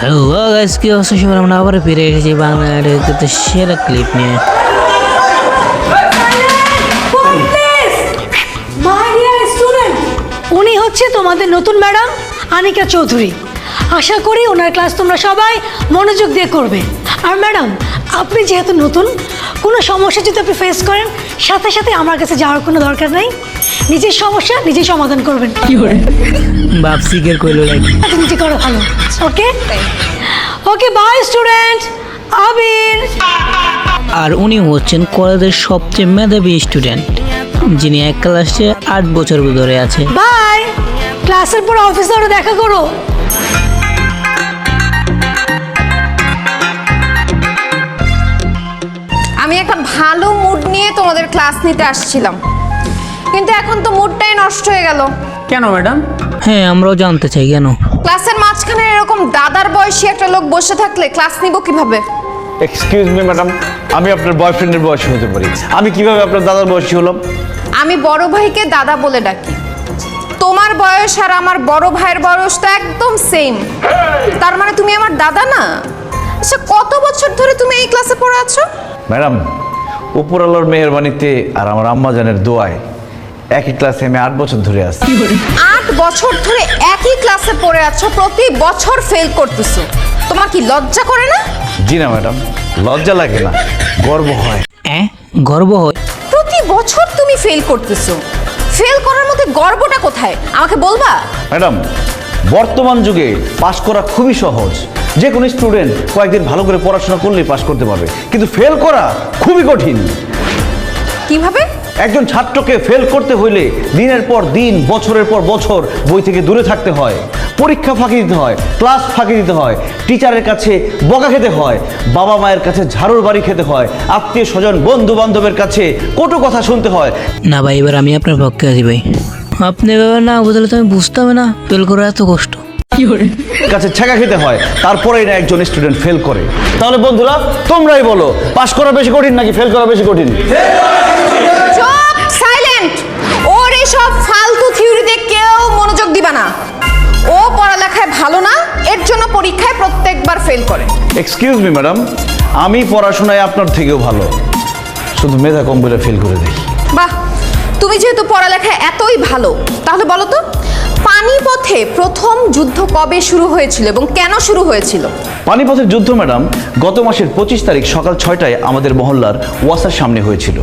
Hello guys, কি অবস্থা সবার? আমরা আবার ফিরে এসেছি বাংলাদেশের সেরা ক্লিপ নিয়ে। উনি হচ্ছে তোমাদের নতুন ম্যাডাম আনিকা চৌধুরী। আশা করি ওনার ক্লাস তোমরা সবাই মনোযোগ দিয়ে করবে। আর ম্যাডাম, আপনি যেহেতু নতুন, কোনো সমস্যা যদি আপনি ফেস করেন, সাথে সাথে আমার কাছে যাওয়ার কোনো দরকার নাই। নিজের সমস্যা নিজেই সমাধান করবেন। কি করে বাপসি কে কইলো লাইক নিজে করো ভালো। ওকে ওকে, বাই স্টুডেন্ট। আবির। আর উনি হচ্ছেন কলেজের সবচেয়ে মেধাবী স্টুডেন্ট, যিনি এক ক্লাসে 8 বছর ধরে আছে। বাই। ক্লাসের পর অফিসে ওরা দেখা করো। আমি একটা ভালো মুড নিয়ে তোমাদের ক্লাস নিতে আসছিলাম, কিন্তু এখন তো মুডটাই নষ্ট হয়ে গেল। কেন ম্যাডাম? হ্যাঁ, আমরাও জানতে চাই কেন। ক্লাসের মাঝখানে এরকম দাদার বয়সী একটা লোক বসে থাকলে ক্লাস নিব কিভাবে? এক্সকিউজ মি ম্যাডাম, আমি আপনার বয়ফ্রেন্ডের বয়সী হতে পারি, আমি কিভাবে আপনার দাদার বয়সী হলাম? আমি বড় ভাইকে দাদা বলে ডাকি। তোমার বয়স আর আমার বড় ভাইয়ের বয়স তো একদম সেম, তার মানে তুমি আমার দাদা না? আচ্ছা, কত বছর ধরে তুমি এই ক্লাসে পড়ে আছো? ম্যাডাম, উপর আল্লাহর মেহেরবানিতে আর আমার আম্মাজানের দোয়ায় একই ক্লাসে আমি 8 বছর ধরে আছি। 8 বছর ধরে একই ক্লাসে পড়ে আছো, প্রতি বছর ফেল করতেছো। তোমার কি লজ্জা করে না? জি না ম্যাডাম, লজ্জা লাগে না, গর্ব হয়। গর্ব হয়? প্রতি বছর তুমি ফেল করতেছো, ফেল করার মধ্যে গর্বটা কোথায় আমাকে বলবা? ম্যাডাম, বর্তমান যুগে পাশ করা খুবই সহজ। যে কোনো স্টুডেন্ট কয়েকদিন ভালো করে পড়াশোনা করলেই পাশ করতে পারবে, কিন্তু ফেল করা খুবই কঠিন। কিভাবে? একজন ছাত্রকে ফেল করতে হইলে দিনের পর দিন, বছরের পর বছর বই থেকে দূরে থাকতে হয়, পরীক্ষা ফাঁকি দিতে হয়, ক্লাস ফাঁকি দিতে হয়, টিচারের কাছে বকা খেতে হয়, বাবা মায়ের কাছে ঝাড়ুর বাড়ি খেতে হয়, আত্মীয় স্বজন বন্ধু বান্ধবের কাছে কটু কথা শুনতে হয়। না ভাই, এবার আমি আপনার পক্ষে আছি ভাই। আপনি এভাবে না বুঝলে তো আমি বুঝতাম না ফেল করা এত কষ্ট। কাছে ছেঁকা খেতে হয়, তারপরেই না একজন স্টুডেন্ট ফেল করে। তাহলে বন্ধুরা, তোমরাই বলো, পাস করা বেশি কঠিন নাকি ফেল করা বেশি কঠিন? চুপ, সাইলেন্ট। ওর এসব ফালতু থিওরিতে কেউ মনোযোগ দিবা না। ও পড়ালেখায় ভালো না, এর জন্য পরীক্ষায় প্রত্যেকবার ফেল করে। এক্সকিউজ মি ম্যাডাম, আমি পড়াশোনায় আপনার থেকেও ভালো, শুধু মেধা কম বলে ফেল করে দেখি। বাহ, তুমি যেহেতু পড়ালেখায় এতই ভালো, তাহলে বলো তো পানিপথে প্রথম যুদ্ধ কবে শুরু হয়েছিল এবং কেন শুরু হয়েছিল? পানিপথের যুদ্ধ ম্যাডাম গত মাসের 25 তারিখ সকাল 6টায় আমাদের মহল্লার ওয়াসার সামনে হয়েছিল।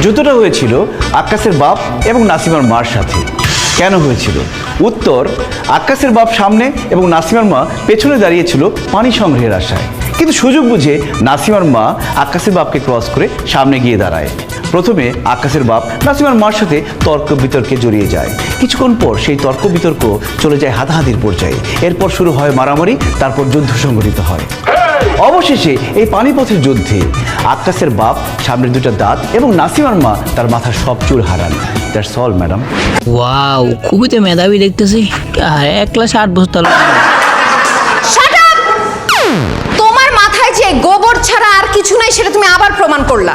যুদ্ধটা হয়েছিল আক্কাসের বাপ এবং নাসিমার মার সাথে। কেন হয়েছিল? উত্তর, আক্কাসের বাপ সামনে এবং নাসিমার মা পেছনে দাঁড়িয়েছিল পানি সংগ্রহের আশায়, কিন্তু সুযোগ বুঝে নাসিমার মা আক্কাসের বাপকে ক্রস করে সামনে গিয়ে দাঁড়ায়। প্রথমে আক্কাসের বাপ নাসিমার মার সাথে তর্ক বিতর্কে জড়িয়ে যায়। কিছুক্ষণ পর সেই তর্ক বিতর্ক চলে যায় হাতাহাতির পর্যায়ে। এরপর শুরু হয় মারামারি, তারপর যুদ্ধ সংঘটিত হয়। অবশেষে এই পানিপথের যুদ্ধে আক্কাসের বাপ সামনের 2টা দাঁত এবং নাসিমার মা তার মাথার সব চুল হারান। That's all madam. ওয়াও, খুবই তো মেধাবী দেখতেছি। আর এক ক্লাসে 8 বছর তাহলে। Shut up! তোমার মাথায় যে গোবর ছাড়া আর কিছু নাই সেটা তুমি আবার প্রমাণ করলা।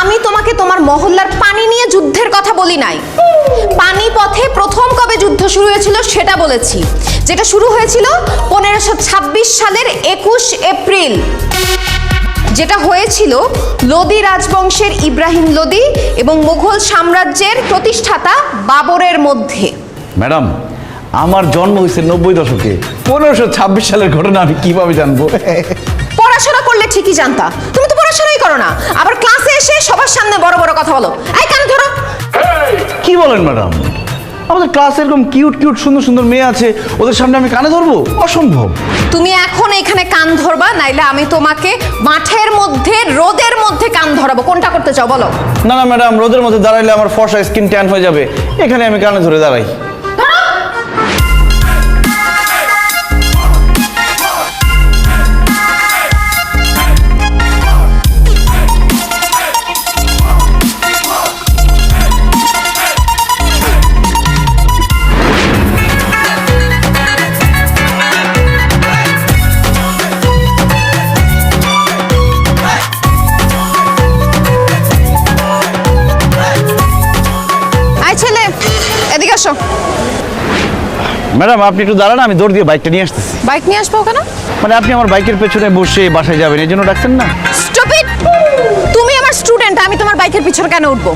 আমি তোমাকে তোমার মহল্লার পানি নিয়ে যুদ্ধের কথা বলি নাই। পানিপথে প্রথম কবে যুদ্ধ শুরু হয়েছিল সেটা বলেছি, যেটা শুরু হয়েছিল 1526 সালের 21 এপ্রিল। যেটা হয়েছিল লোদি রাজবংশের ইব্রাহিম লোদি এবং মুঘল সাম্রাজ্যের প্রতিষ্ঠাতা বাবরের মধ্যে। ম্যাডাম, আমার জন্ম হয়েছে 90 দশকে, 1526 সালের ঘটনা আমি কিভাবে জানবো? পড়াশোনা করলে ঠিকই জানতা, তুমি তো পড়াশোনাই করো না, আবার ক্লাসে এসে সবার সামনে বড় বড় কথা বলো। এই কান ধরো। কি বলেন ম্যাডাম? আমাদের ক্লাসে এরকম কিউট কিউট সুন্দর সুন্দর মেয়ে আছে, ওদের সামনে আমি কানে ধরবো? অসম্ভব। তুমি এখন এখানে কান ধরবা, নাইলে আমি তোমাকে মাঠের মধ্যে রোদের মধ্যে কান ধরাবো। কোনটা করতে চাও বলো? না না ম্যাডাম, রোদের মধ্যে দাঁড়াইলে আমার ফর্সা স্কিন ট্যান হয়ে যাবে, এখানে আমি কানে ধরে দাঁড়াই। আয় ছেলে, এদিকে আসো। ম্যাডাম আপনি একটু দাঁড়ান, আমি দৌড় দিয়ে বাইকটা নিয়ে আসতেছি। বাইক নিয়ে আসবো কেন? মানে আপনি আমার বাইকের পেছনে বসে বাসায় যাবেন এই জন্য ডাকছেন না? স্টুপিড! তুমি আমার স্টুডেন্ট, আমি তোমার বাইকের পিছনে কেন উঠবো?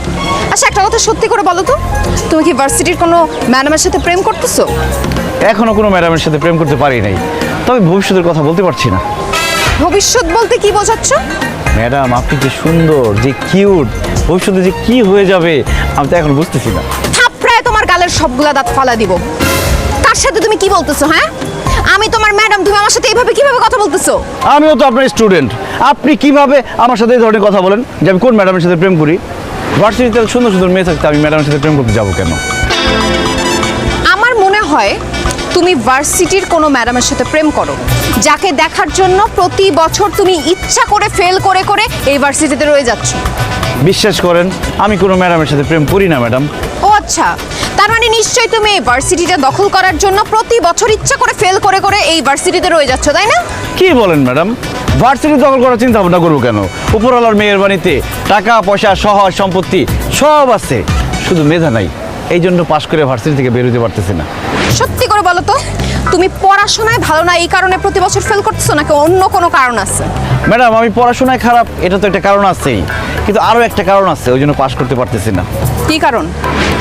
আচ্ছা একটা কথা সত্যি করে বলো তো, তুমি কি ভার্সিটির কোনো ম্যাডামের সাথে প্রেম করতেছো? এখনো কোনো ম্যাডামের সাথে প্রেম করতে পারি নাই, তবে ভবিষ্যতের কথা বলতে পারছি না। ভবিষ্যৎ বলতে কি বোঝাচ্ছ? ম্যাডাম আপনি যে সুন্দর, যে কিউট, ভবিষ্যতে যে কি হয়ে যাবে আমি তো এখন বুঝতেছি না। থাপড়ায় তোমার গালের সবগুলা দাঁত ফালা দিব। কার সাথে তুমি কি বলতেছো? হ্যাঁ, আমি তোমার ম্যাডাম, তুমি আমার সাথে এইভাবে কিভাবে কথা বলতেছো? আমিও তো আপনার স্টুডেন্ট, আপনি কিভাবে আমার সাথে এই ধরনের কথা বলেন যে আমি কোন ম্যাডামের সাথে প্রেম করি? ভার্সিটিতে সুন্দর সুন্দর মেয়ে থাকতে আমি ম্যাডামের সাথে প্রেম করতে যাবো কেন? আমার মনে হয় তুমি ভার্সিটির কোনো ম্যাডামের সাথে প্রেম করো, যাকে দেখার জন্য প্রতি বছর তুমি ইচ্ছা করে ফেল করে করে এই ভার্সিটিতে রয়ে যাচ্ছ। বিশ্বাস করেন আমি কোনো ম্যাডামের সাথে প্রেম করি না ম্যাডাম। ও আচ্ছা, তার মানে নিশ্চয়ই তুমি এই ভার্সিটিটা দখল করার জন্য প্রতি বছর ইচ্ছা করে ফেল করে করে এই ভার্সিটিতে রয়ে যাচ্ছ, তাই না? কি বলেন ম্যাডাম, ভার্সিটি দখল করার চিন্তা ভাবনা করবো কেন? উপরওয়ালার মেয়ের বাড়িতে টাকা পয়সা শহর সম্পত্তি সব আছে, শুধু মেধা নাই, এই জন্য পাশ করে ভার্সিটি থেকে বেরোতে পারতেছি না। সত্যি করে বলো তো, তুমি পড়াশোনায় ভালো না এই কারণে প্রতি বছর ফেল করতেছো, নাকি অন্য কোনো কারণ আছে? ম্যাডাম আমি পড়াশোনায় খারাপ এটা তো একটা কারণ আছেই, কিন্তু আরও একটা কারণ আছে, ওই জন্য পাশ করতে পারতেছি না। কি কারণ?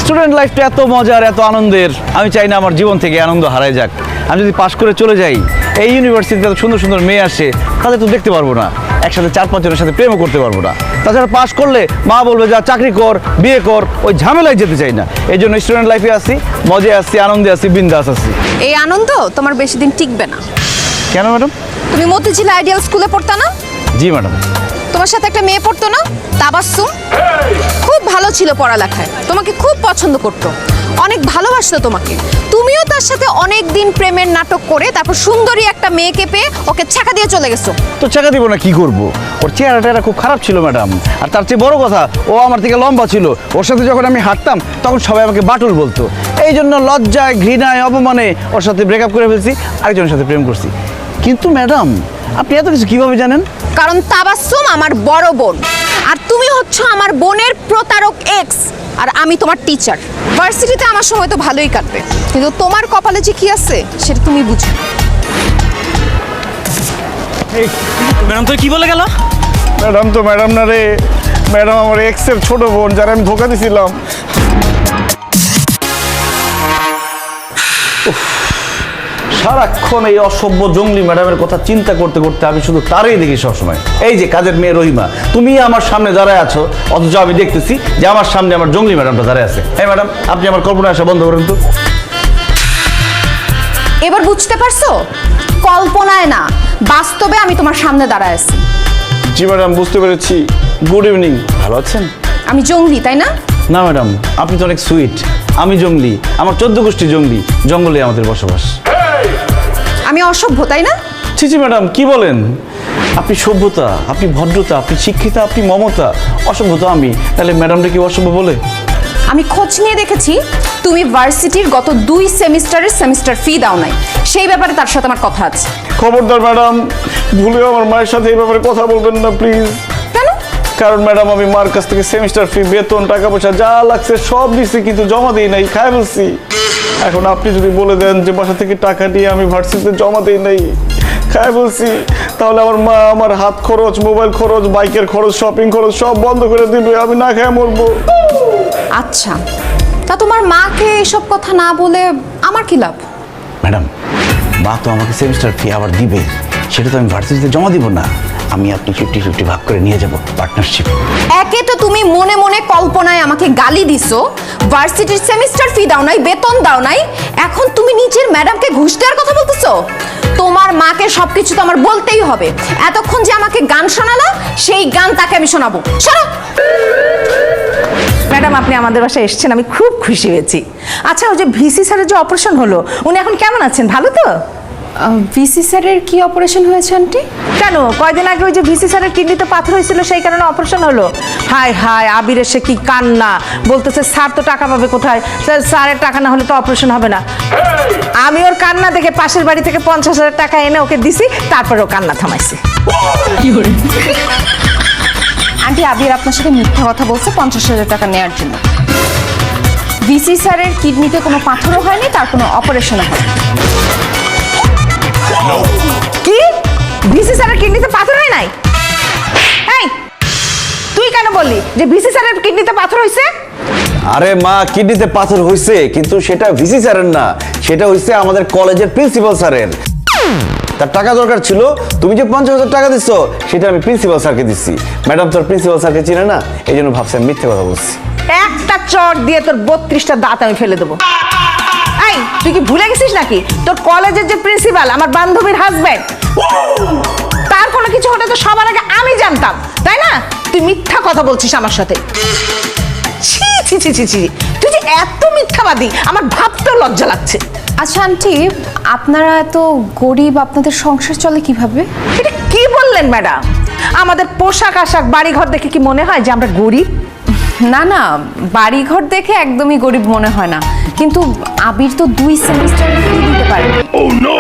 স্টুডেন্ট লাইফটা এত মজার, এত আনন্দের, আমি চাই না আমার জীবন থেকে আনন্দ হারায় যাক। আমি যদি পাশ করে চলে যাই, এই ইউনিভার্সিটিতে এত সুন্দর সুন্দর মেয়ে আসে, তাদের তো দেখতে পারবো না, একসাথে 4-5 জনের সাথে প্রেমও করতে পারবো না। তাছাড়া পাশ করলে মা বলবে যা চাকরি কর, বিয়ে কর, ওই ঝামেলায় যেতে চাই না। এই জন্য স্টুডেন্ট লাইফে আসি, মজায় আসি, আনন্দে আসি, বিন্দাস আসি। এই আনন্দ তোমার বেশি দিন টিকবে না। কেন ম্যাডাম? তুমি মতিঝিল আইডিয়াল স্কুলে পড়তা না? জি ম্যাডাম। তোমার সাথে একটা মেয়ে পড়তো না, তাবাসসুম? খুব ভালো ছিল পড়ালেখায়, তোমাকে খুব পছন্দ করতো, অনেক ভালোবাসতো তোমাকে। তুমিও তার সাথে অনেক দিন প্রেমের নাটক করে তারপর সুন্দরী একটা মেয়েকে পেয়ে ওকে ছাকা দিয়ে চলে গেছো। তো চাকা দিব না, কি করব? ওর চেহারাটা খুব খারাপ ছিল ম্যাডাম, আর তার চেয়ে বড় কথা ও আমার থেকে লম্বা ছিল। ওর সাথে যখন আমি হাঁটতাম তখন সবাই আমাকে বাটুল বলতো, এই জন্য লজ্জায় ঘৃণায় অপমানে ওর সাথে ব্রেকআপ করে ফেলছি, আরেকজনের সাথে প্রেম করছি। কিন্তু ম্যাডাম আপনি এত কিছু কিভাবে জানেন? কারণ তাবাসসুম আমার বড় বোন, আর তুমি হচ্ছে আমার বোনের প্রতারক এক্স, আর আমি তোমার টিচার। ভার্সিটিতে আমার সময় তো ভালোই কাটবে, কিন্তু তোমার কপালে যে কি আছে সেটা তুমি বুঝো। ম্যাডাম তো কি বলে গেল? ম্যাডাম তো ম্যাডাম না রে, ম্যাডাম আমার এক্সের ছোট বোন, যারা আমি ধোকা দিছিলাম। সারাক্ষণ এই অসভ্য জঙ্গলি ম্যাডামের কথা চিন্তা করতে করতে আমি শুধু তারই দেখি সবসময়। এই যে কাজের মেয়ে রহিমা, তুমি আমার সামনে দাঁড়ায় আছো, অথচ আমি দেখতেছি যে আমার সামনে আমার জঙ্গলি ম্যাডামটা দাঁড়ায় আছে। হ্যাঁ ম্যাডাম, আপনি আমার কল্পনা আসা বন্ধ করেন তো। এবার বুঝতে পারছো? কল্পনায় না, বাস্তবে আমি তোমার সামনে দাঁড়ায় আছি। জি ম্যাডাম, বুঝতে পেরেছি। Good evening. ভালো আছেন? আমি জঙ্গলি, তাই না? না ম্যাডাম, আপনি তো অনেক সুইট। আমি জঙ্গলি, আমার 14 গোষ্ঠী জঙ্গলি, জঙ্গলে আমাদের বসবাস। আমি অসভ্য, তাই না? ছি ছি ম্যাডাম, কি বলেন? আপনি সভ্যতা, আপনি ভদ্রতা, আপনি শিক্ষিতা, আপনি মমতা। অসভ্যতা আমি, তাহলে ম্যাডামটা কি অসভ্য বলে? আমি খোঁজ নিয়ে দেখেছি তুমি ভার্সিটির গত 2 সেমিস্টারের সেমিস্টার ফি দাও নাই, সেই ব্যাপারে তার সাথে আমার কথা আছে। খবরদার ম্যাডাম, ভুলেও আমার মায়ের সাথে এই ব্যাপারে কথা বলবেন না প্লিজ। কেন? কারণ ম্যাডাম আমি মার কাছ থেকে সেমিস্টার ফি, বেতন, টাকা পয়সা যা লাগছে সব দিচ্ছি, কিন্তু জমা দিই নাই, খাই বলছি। এখন আপনি যদি বলে দেন যে বাসা থেকে টাকা নিয়ে আমি ভার্সিটিতে জমা দিই নাই, খাই বলছি, তাহলে আমার মা আমার হাত খরচ, মোবাইল খরচ, বাইকের খরচ, শপিং খরচ সব বন্ধ করে দিবে, আমি না খেয়ে মরবো। আচ্ছা, তা তোমার মাকে এসব কথা না বলে আমার কি লাভ? ম্যাডাম, মা তো আমাকে সেমিস্টার ফি আবার দিবে, সেটা তো আমি ভার্সিটিতে জমা দিব না। আমি আপনি 50-50 ভাগ করে নিয়ে যাব, পার্টনারশিপ। একে তো তুমি মনে মনে কল্পনায় আমাকে গালি দিছো, ভার্সিটির সেমিস্টার ফি দাও নাই, বেতন দাও নাই, এখন তুমি নিজের ম্যাডামকে ঘুষ দেওয়ার কথা বলতেছো। তোমার মাকে সবকিছু তো আমার বলতেই হবে। এতক্ষণ যে আমাকে গান শোনালা, সেই গান তাকে আমি শোনাবো। শোনো। ম্যাডাম আপনি আমাদের বাসায় এসেছেন, আমি খুব খুশি হয়েছি। আচ্ছা, ওই যে ভিসি স্যারের যে অপারেশন হলো, উনি এখন কেমন আছেন? ভালো তো? ভিসি স্যারের কি অপারেশন হয়েছে আন্টি? কেন, কয়দিন আগে ওই যে ভিসি স্যারের কিডনিতে পাথর হয়েছিল, সেই কারণে অপারেশন হলো। হায় হায়, আবিরের সে কি কান্না, বলতেছে স্যার তো টাকা পাবে কোথায়, স্যারের টাকা না হলে তো অপারেশন হবে না। আমি ওর কান্না দেখে পাশের বাড়ি থেকে 50,000 টাকা এনে ওকে দিছি, তারপরে ও কান্না থামাইছি। আন্টি, আবির আপনার সাথে মিথ্যা কথা বলছে 50,000 টাকা নেওয়ার জন্য। ভিসি স্যারের কিডনিতে কোনো পাথরও হয়নি, তার কোনো অপারেশনও হয়নি। কি ভিসি স্যারের কিডনিতে পাথর হয় নাই? এই তুই কেন বললি যে ভিসি স্যারের কিডনিতে পাথর হয়েছে? আরে মা, কিডনিতে পাথর হয়েছে, কিন্তু সেটা ভিসি স্যারের না, সেটা হয়েছে আমাদের কলেজের প্রিন্সিপাল স্যারের। তার টাকা দরকার ছিল, তুমি যে 50,000 টাকা দিচ্ছ সেটা আমি প্রিন্সিপাল স্যারকে দিচ্ছি। ম্যাডাম তোর প্রিন্সিপাল স্যারকে চিনে না, এই জন্য ভাবছি আমি মিথ্যে কথা বলছি। একটা চট দিয়ে তোর 32টা দাঁত আমি ফেলে দেবো। এই তুই কি ভুলে গেছিস নাকি তোর কলেজের যে প্রিন্সিপাল আমার বান্ধবীর হাজবেন্ড, তার কোনো কিছু হলে তো সবার আগে আমি জানতাম, তাই না? তুই মিথ্যা কথা বলছিস আমার সাথে। ছি ছি ছি ছি ছি, তুই যে এত মিথ্যাবাদী আমার ভাবতেও লজ্জা লাগছে। আচ্ছা আন্টি, আপনারা এত গরিব, আপনাদের সংসার চলে কিভাবে? এটা কি বললেন ম্যাডাম? আমাদের পোশাক আশাক বাড়িঘর দেখে কি মনে হয় যে আমরা গরিব? না না, বাড়িঘর দেখে একদমই গরিব মনে হয় না, কিন্তু আবির তো 2 সেমিস্টারের ফি দিতে পারে।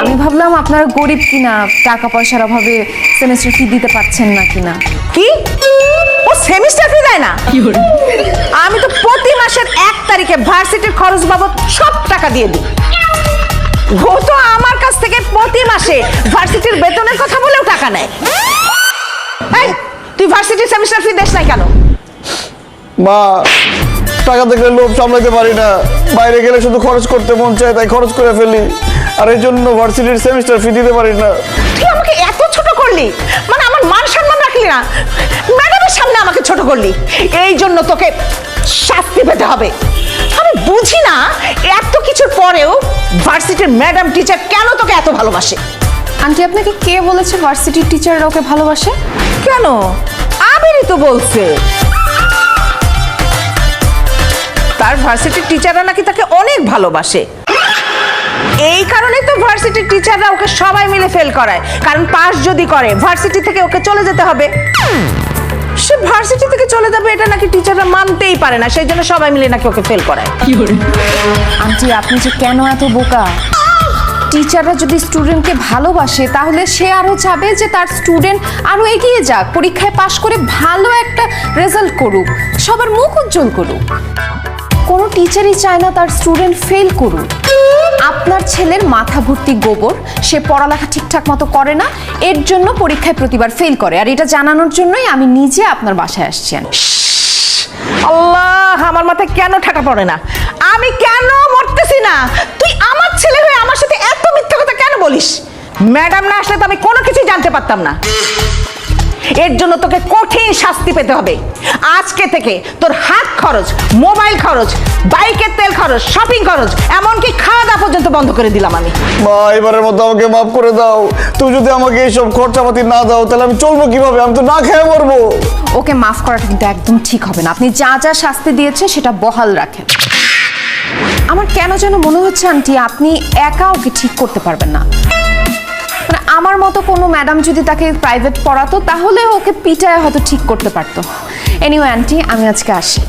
আমি ভাবলাম আপনারা গরিব কিনা, টাকা পয়সার অভাবে সেমিস্টার ফি দিতে পারছেন না কিনা। কি ও সেমিস্টার ফি দেয় না? আমি তো প্রতি মাসের 1 তারিখে ভার্সিটির খরচ বাবদ সব টাকা দিয়ে দিই। ও তো আমার কাছ থেকে প্রতি মাসে ভার্সিটির বেতনের কথা বলেও টাকা নেয়। এই তুই ভার্সিটির সেমিস্টার ফি দেস নাই কেন? মা, টাকা দেখলে লোভ সামলাতে পারি না, বাইরে গেলে শুধু খরচ করতে মন চায়, তাই খরচ করে ফেলি, আর এই জন্য ভার্সিটির সেমিস্টার ফি দিতে পারি না। তুই আমাকে এত ছোট করলি, মানে আমার মান সম্মান রাখলি না, ম্যাডামের সামনে আমাকে ছোট করলি, এই জন্য তোকে শাস্তি পেতে হবে। আমি বুঝি না এত কিছুর পরেও ভার্সিটির ম্যাডাম টিচার কেন তোকে এত ভালোবাসে। আন্টি, আপনাকে কে বলেছে ভার্সিটির টিচাররা ওকে ভালোবাসে? কেন? আবিরই তো বলছে তার ভার্সিটির টিচাররা নাকি তাকে অনেক ভালোবাসে। এই কারণে তো ভার্সিটির টিচাররা ওকে সবাই মিলে ফেল করায়, কারণ পাস যদি করে ভার্সিটি থেকে ওকে চলে যেতে হবে। সে ভার্সিটি থেকে চলে যাবে এটা নাকি টিচাররা মানতেই পারে না, সেই জন্য সবাই মিলে নাকি ওকে ফেল করায়। আন্টি, আপনি যে কেন এত বোকা? টিচাররা যদি স্টুডেন্টকে ভালোবাসে তাহলে সে আরো চাবে যে তার স্টুডেন্ট আরো এগিয়ে যাক, পরীক্ষায় পাশ করে ভালো একটা রেজাল্ট করুক, সবার মুখ উজ্জ্বল করুক। কোনো টিচারই চায় না তার স্টুডেন্ট ফেল করুক। আপনার ছেলের মাথা ভর্তি গোবর, সে পড়ালেখা ঠিকঠাক মতো করে না, এর জন্য পরীক্ষায় প্রতিবার ফেল করে, আর এটা জানানোর জন্যই আমি নিজে আপনার বাসায় আসছি। আল্লাহ, আমার মাথায় কেন ঠাকা পড়ে না? আমি কেন মরতেছি না? তুই আমার ছেলে হয়ে আমার সাথে এত মিথ্যা কথা কেন বলিস? ম্যাডাম না আসলে তো আমি কোনো কিছুই জানতে পারতাম না। এর জন্য তোকে কঠিন শাস্তি পেতে হবে। আজকে থেকে তোর হাত খরচ, মোবাইল খরচ, বাইকের তেল খরচ, শপিং খরচ, এমনকি খাওয়া দাওয়া পর্যন্ত বন্ধ করে দিলাম আমি। মা, এবারের মতো আমাকে মাফ করে দাও। তুমি যদি আমাকে এইসব খরচাপাতি না দাও তাহলে আমি চলবো কিভাবে? আমি তো না খেয়ে মরবো। ওকে মাফ করাটা কিন্তু একদম ঠিক হবে না। আপনি যা যা শাস্তি দিয়েছে সেটা বহাল রাখেন। আমার কেন যেন মনে হচ্ছে আন্টি আপনি একা ওকে ঠিক করতে পারবেন না। মানে আমার মতো কোনো ম্যাডাম যদি তাকে প্রাইভেট পড়াতো তাহলে ওকে পিটায় হয়তো ঠিক করতে পারতো। এনিওয়ে আন্টি, আমি আজকে আসি।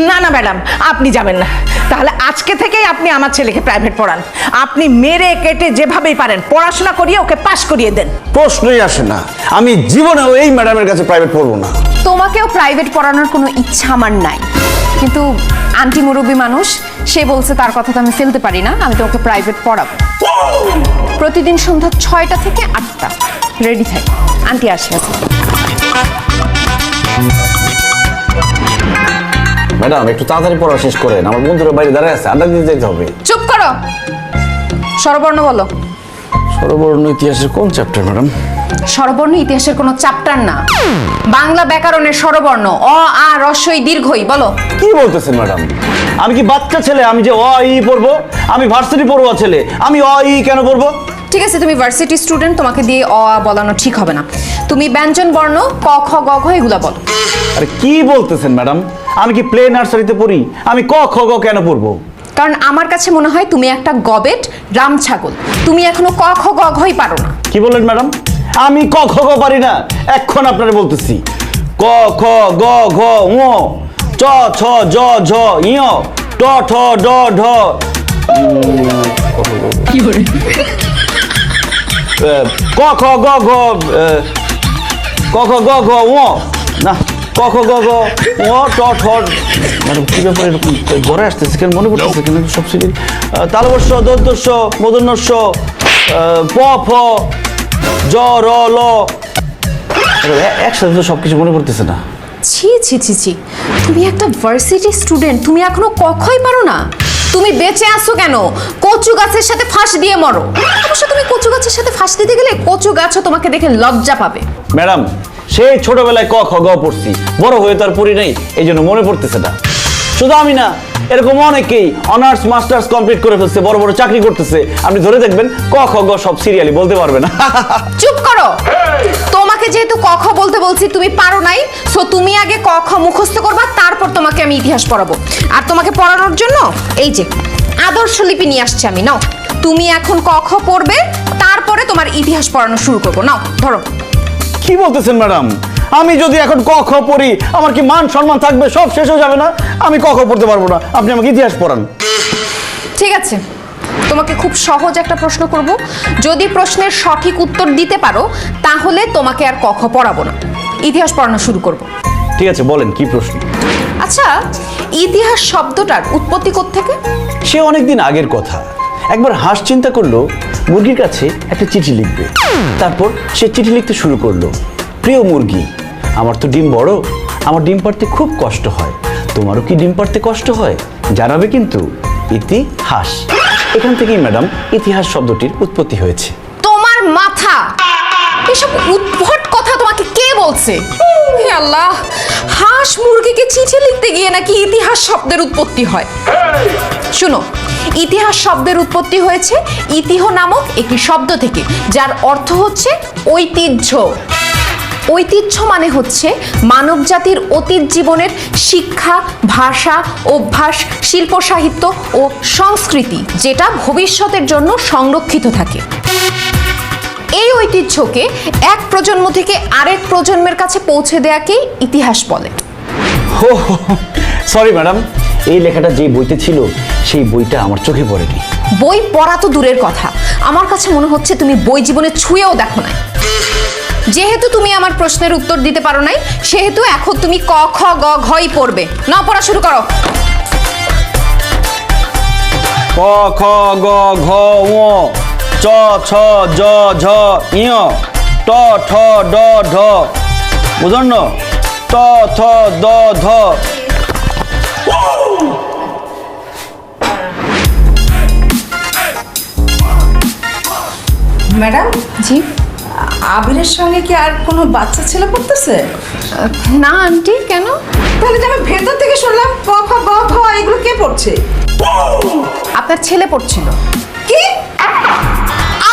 না না ম্যাডাম, আপনি যাবেন না। তাহলে আজকে থেকেই আপনি আমার ছেলেকে প্রাইভেট পড়ান। আপনি মেরে কেটে যেভাবেই পারেন পড়াশোনা করিয়ে ওকে পাশ করিয়ে দেন। প্রশ্নই আসে না, আমি জীবনেও এই ম্যাডামের কাছে প্রাইভেট পড়বো না। তোমাকেও প্রাইভেট পড়ানোর কোনো ইচ্ছা আমার নাই, কিন্তু আন্টি মুরব্বী মানুষ, সে বলছে তার কথা তো আমি ফেলতে পারি না, আমি তো ওকে প্রাইভেট পড়াবো। প্রতিদিন সন্ধ্যা 6টা থেকে 8টা রেডি থাকি। আন্টি আসি আছে। ম্যাডাম একটু তাড়াতাড়ি পড়া শেষ করেন, আমার বন্ধুরা বাইরে দাঁড়ায় আছে, আড্ডা দিতে যেতে হবে। চুপ করো, স্বরবর্ণ বলো। সর্ববর্ণ ইতিহাসের কোন চ্যাপ্টার ম্যাডাম? স্বরবর্ণ ইতিহাসের কোনো চ্যাপ্টার না, বাংলা ব্যাকরণের স্বরবর্ণ, অ আ রস্বই দীর্ঘই। বলো। কি বলতেছেন ম্যাডাম? আমি কি বাচ্চা ছেলে আমি যে অ ই পড়বো? আমি ভার্সিটি পড়ুয়া ছেলে, আমি অ ই কেন পড়বো? ঠিক আছে, তুমি ভার্সিটি স্টুডেন্ট, তোমাকে দিয়ে অ আ বলানো ঠিক হবে না। তুমি ব্যঞ্জন বর্ণ ক খ গ ঘ এগুলা বলো। আরে কি বলতেছেন ম্যাডাম? আমি কি প্লে নার্সারিতে পড়ি? আমি ক খ গ কেন পড়বো? কারণ আমার কাছে মনে হয় তুমি একটা গবেট রাম ছাগল, তুমি এখনো ক খ গ ঘই পারো না। কি বললেন ম্যাডাম? আমি ক খ গ পারি না? এখন আপনারা বলতেছি ক খ গ ঘ ঙ চ ছ জ ঝ ঞ ট ঠ ড ঢ ক খ গ ঘ ক খ গ ঘ ঙ না ক খ গ ঘ ঙ ট ঠ ম্যাডাম কি ব্যাপার এরকম ঘরে আসতেছে কেন মনে করতেছে কেন সব সিরি তালবর্ষ দন্তস্য মদন্যস্য প ফ জ র ল একসাথে তো সবকিছু মনে করতেছে না। ছি ছি ছি ছি, তুমি একটা ভার্সিটি স্টুডেন্ট, তুমি এখনো কখই পারো না? তুমি বেঁচে আসো কেন? কচু গাছের সাথে ফাঁস দিয়ে মরো। অবশ্য তুমি কচু গাছের সাথে ফাঁস দিতে গেলে কচু গাছও তোমাকে দেখে লজ্জা পাবে। ম্যাডাম সেই ছোটবেলায় ক খ গ পড়ছি, বড় হয়ে তো আর পড়ি নাই, এই জন্য মনে পড়তেছে না। শুধু আমি না, এরকম অনেকেই অনার্স মাস্টার্স কমপ্লিট করে ফেলছে, বড় বড় চাকরি করতেছে। আপনি ধরে দেখবেন ক খ গ সব সিরিয়ালি বলতে পারবে না। চুপ করো। তোমাকে যেহেতু ক খ বলতে বলছি, তুমি পারো নাই, সো তুমি আগে ক খ মুখস্থ করবা, তারপর তোমাকে আমি ইতিহাস পড়াবো। আর তোমাকে পড়ানোর জন্য এই যে আদর্শ লিপি নিয়ে আসছি আমি। নাও, তুমি এখন ক খ পড়বে, তারপরে তোমার ইতিহাস পড়ানো শুরু করবো। নাও ধরো। কি বলতেছেন ম্যাডাম? আমি যদি এখন ক খ পড়ি, আমার কি মান সম্মান থাকবে? সব শেষ হয়ে যাবে না? আমি ক খ পড়তে পারবো না, আপনি আমাকে ইতিহাস পড়ান। ঠিক আছে, তোমাকে খুব সহজ একটা প্রশ্ন করব। যদি প্রশ্নের সঠিক উত্তর দিতে পারো, তাহলে তোমাকে আর ক খ পড়াবো না, ইতিহাস পড়ানো শুরু করব। ঠিক আছে, বলেন কি প্রশ্ন। আচ্ছা, ইতিহাস শব্দটার উৎপত্তি কোত্থেকে? সে অনেকদিন আগের কথা। একবার হাঁস চিন্তা করলো মুরগির কাছে একটা চিঠি লিখবে। তারপর সে চিঠি লিখতে শুরু করলো, প্রিয় মুরগি, আমার তো ডিম বড়, আমার ডিম পাড়তে খুব কষ্ট হয়, তোমারও কি ডিম পাড়তে কষ্ট হয়? জানাবে কিন্তু। ইতিহাস। এখান থেকেই ম্যাডাম ইতিহাস শব্দটির উৎপত্তি হয়েছে। তোমার মাথা! এসব উদ্ভট কথা তোমাকে কে বলছে? হে আল্লাহ, হাঁস মুরগিকে চিঠি লিখতে গিয়ে নাকি ইতিহাস শব্দের উৎপত্তি হয়। শুনো, ইতিহাস শব্দের উৎপত্তি হয়েছে ইতিহ নামক একটি শব্দ থেকে, যার অর্থ হচ্ছে ঐতিহ্য। ঐতিহ্য মানে হচ্ছে মানব জাতির অতীত জীবনের শিক্ষা, ভাষা, অভ্যাস, শিল্প, সাহিত্য ও সংস্কৃতি, যেটা ভবিষ্যতের জন্য সংরক্ষিত থাকে। এই ঐতিহ্যকে এক প্রজন্ম থেকে আরেক প্রজন্মের কাছে পৌঁছে দেওয়াকেই ইতিহাস বলে। সরি ম্যাডাম, এই লেখাটা যে বইতে ছিল সেই বইটা আমার চোখে পড়েনি। বই পড়া তো দূরের কথা, আমার কাছে মনে হচ্ছে তুমি বই জীবনে ছুঁয়েও দেখো না। যেহেতু তুমি আমার প্রশ্নের উত্তর দিতে পারো নাই, সেহেতু এখন তুমি ক খ গ ঘই পড়বে। না, পড়া শুরু করো। ক খ গ ঘ ঙ চ ছ জ ঝ ঞ ট ঠ ড ঢ বুঝন্ন ত থ দ ধ। ম্যাডাম, জি? আবিরের সঙ্গে কি আর কোনো বাচ্চা ছেলে পড়তেছে? না আন্টি, কেন? তাহলে যে আমি ভেতর থেকে শুনলাম ক খ গ ঘ, এগুলো কে পড়ছে? আপনার ছেলে পড়ছিল। কি?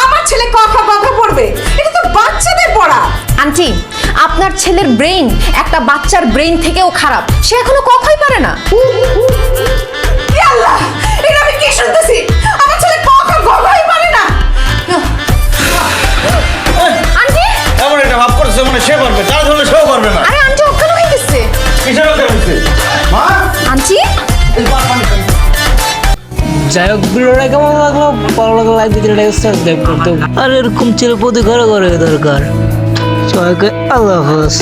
আমার ছেলে ক খ গ ঘ পড়বে? এটা তো বাচ্চাদের পড়া। আন্টি, আপনার ছেলের ব্রেইন একটা বাচ্চার ব্রেইন থেকেও খারাপ, সে এখনো ক খই পারে না। ই আল্লাহ, এটা আমি কি শুনতেছি? আমার ছেলে ক খ গ ঘই পারে না? আন্টি! এমন একটা ভাব করছে মানে সে পারবে, তার ধরলে সেও পারবে না। আরে আন্টি অজ্ঞান হয়ে গেছে। কিসের ওকে হচ্ছে মা? আন্টি! যাই হোক, ভিডিওটা কেমন লাগলো? ভালো লাগলো লাইক দিতে, সাবস্ক্রাইব করতে। আর এরকম ছেলে প্রতি ঘরে ঘরে দরকার। সবাইকে আল্লাহ হাফেজ।